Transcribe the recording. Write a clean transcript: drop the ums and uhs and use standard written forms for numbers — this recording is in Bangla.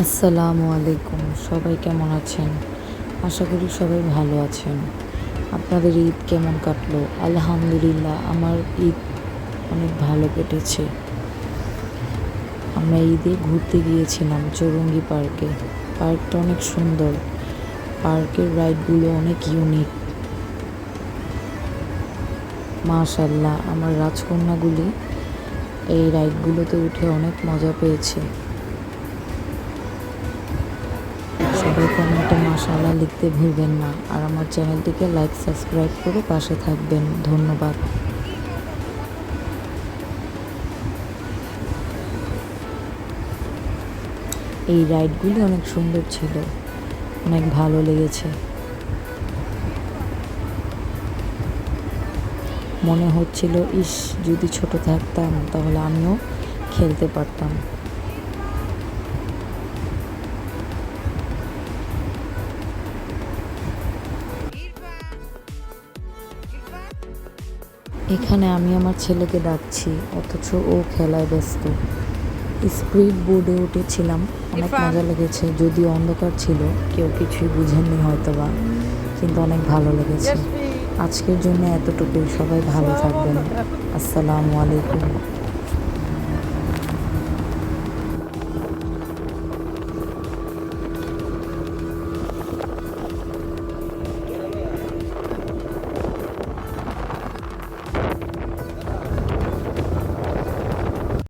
আসসালামু আলাইকুম, সবাই কেমন আছেন? আশা করি সবাই ভালো আছেন। আপনাদের ঈদ কেমন কাটলো? আলহামদুলিল্লাহ, আমার ঈদ অনেক ভালো কেটেছে। আমরা ঈদে ঘুরতে গিয়েছিলাম চৌরঙ্গি পার্কে। পার্কটা অনেক সুন্দর। পার্কের রাইডগুলো অনেক ইউনিক। মাশাআল্লাহ, আমার রাজকন্যাগুলি এই রাইডগুলোতে উঠে অনেক মজা পেয়েছে। সবাই কমেন্টে মাশাআল্লাহ লিখতে ভুলবেন না, আর আমার চ্যানেলটিকে লাইক সাবস্ক্রাইব করে পাশে থাকবেন। ধন্যবাদ। এই রাইডগুলি অনেক সুন্দর ছিল, অনেক ভালো লেগেছে। মনে হচ্ছিল ইস, যদি ছোট থাকতাম তাহলে আমিও খেলতে পারতাম। এখানে আমি আমার ছেলেকে ডাকছি, অথচ ও খেলায় ব্যস্ত। স্পিড বোর্ডে উঠেছিলাম, অনেক মজা লেগেছে। যদিও অন্ধকার ছিল, কেউ কিছুই বুঝেননি হয়তোবা, কিন্তু অনেক ভালো লেগেছে। আজকের জন্য এতটুকুই। সবাই ভালো থাকবেন। আসসালামু আলাইকুম।